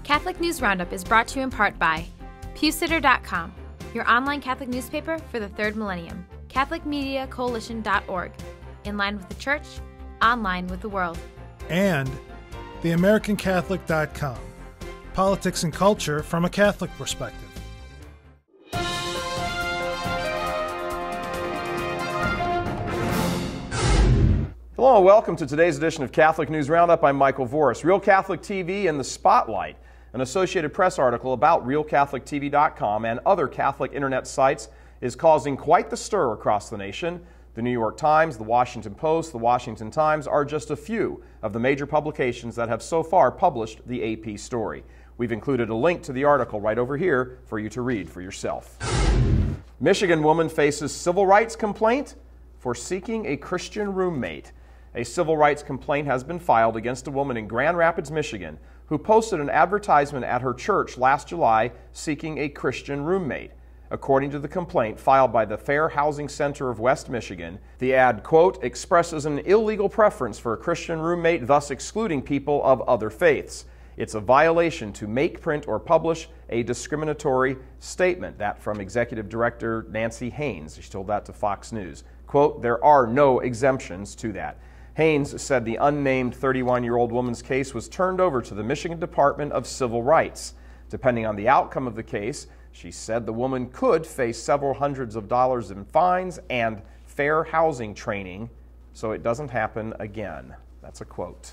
Catholic News Roundup is brought to you in part by PewSitter.com, your online Catholic newspaper for the third millennium, CatholicMediaCoalition.org, in line with the Church, online with the world. And TheAmericanCatholic.com, politics and culture from a Catholic perspective. Hello and welcome to today's edition of Catholic News Roundup. I'm Michael Voris. Real Catholic TV in the Spotlight, an Associated Press article about RealCatholicTV.com and other Catholic internet sites is causing quite the stir across the nation. The New York Times, the Washington Post, the Washington Times are just a few of the major publications that have so far published the AP story. We've included a link to the article right over here for you to read for yourself. Michigan woman faces civil rights complaint for seeking a Christian roommate. A civil rights complaint has been filed against a woman in Grand Rapids, Michigan, who posted an advertisement at her church last July seeking a Christian roommate. According to the complaint filed by the Fair Housing Center of West Michigan, the ad, quote, expresses an illegal preference for a Christian roommate, thus excluding people of other faiths. It's a violation to make, print, or publish a discriminatory statement. That from Executive Director Nancy Haynes. She told that to Fox News. Quote, there are no exemptions to that. Haynes said the unnamed 31-year-old woman's case was turned over to the Michigan Department of Civil Rights. Depending on the outcome of the case, she said the woman could face several hundreds of dollars in fines and fair housing training, so it doesn't happen again. That's a quote.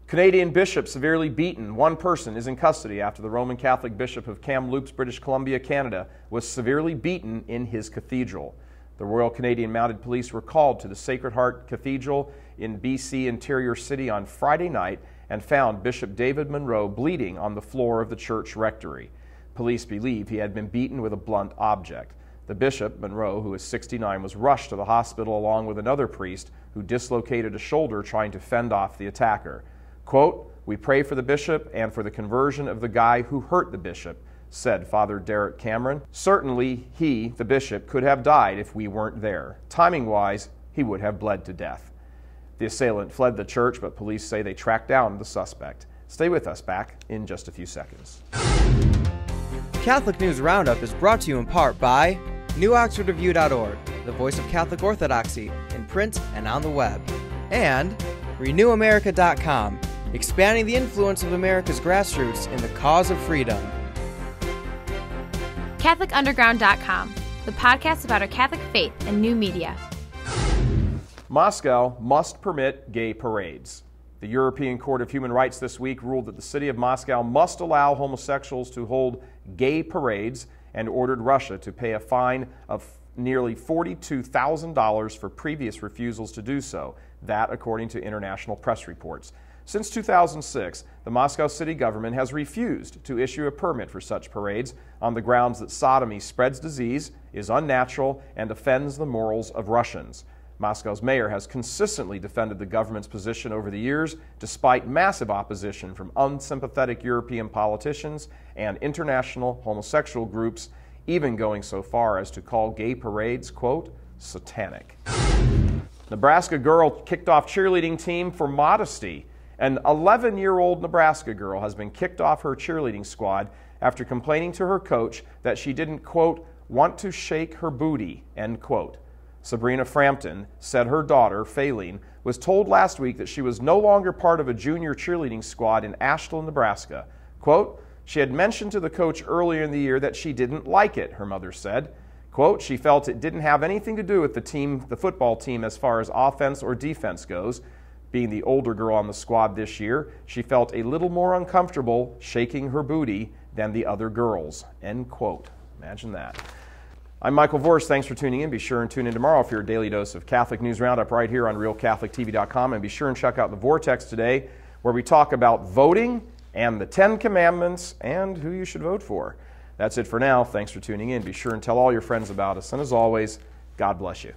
Canadian bishop severely beaten. One person is in custody after the Roman Catholic Bishop of Kamloops, British Columbia, Canada, was severely beaten in his cathedral. The Royal Canadian Mounted Police were called to the Sacred Heart Cathedral in BC Interior City on Friday night and found Bishop David Monroe bleeding on the floor of the church rectory. Police believe he had been beaten with a blunt object. The bishop, Monroe, who is 69, was rushed to the hospital along with another priest who dislocated a shoulder trying to fend off the attacker. Quote, we pray for the bishop and for the conversion of the guy who hurt the bishop, said Father Derek Cameron. Certainly he, the bishop, could have died if we weren't there. Timing-wise, he would have bled to death. The assailant fled the church, but police say they tracked down the suspect. Stay with us, back in just a few seconds. Catholic News Roundup is brought to you in part by NewOxfordReview.org, the voice of Catholic Orthodoxy, in print and on the web, and RenewAmerica.com, expanding the influence of America's grassroots in the cause of freedom. CatholicUnderground.com, the podcast about our Catholic faith and new media. Moscow must permit gay parades. The European Court of Human Rights this week ruled that the city of Moscow must allow homosexuals to hold gay parades and ordered Russia to pay a fine of nearly $42,000 for previous refusals to do so. That, according to international press reports. Since 2006, the Moscow city government has refused to issue a permit for such parades on the grounds that sodomy spreads disease, is unnatural, and offends the morals of Russians. Moscow's mayor has consistently defended the government's position over the years, despite massive opposition from unsympathetic European politicians and international homosexual groups, even going so far as to call gay parades, quote, satanic. Nebraska girl kicked off cheerleading team for Modesty. An 11-year-old Nebraska girl has been kicked off her cheerleading squad after complaining to her coach that she didn't, quote, want to shake her booty, end quote. Sabrina Frampton said her daughter, Faylene, was told last week that she was no longer part of a junior cheerleading squad in Ashland, Nebraska. Quote, she had mentioned to the coach earlier in the year that she didn't like it, her mother said. Quote, she felt it didn't have anything to do with the football team as far as offense or defense goes. Being the older girl on the squad this year, she felt a little more uncomfortable shaking her booty than the other girls, end quote. Imagine that. I'm Michael Voris. Thanks for tuning in. Be sure and tune in tomorrow for your daily dose of Catholic News Roundup right here on RealCatholicTV.com. And be sure and check out the Vortex today, where we talk about voting and the 10 Commandments and who you should vote for. That's it for now. Thanks for tuning in. Be sure and tell all your friends about us. And as always, God bless you.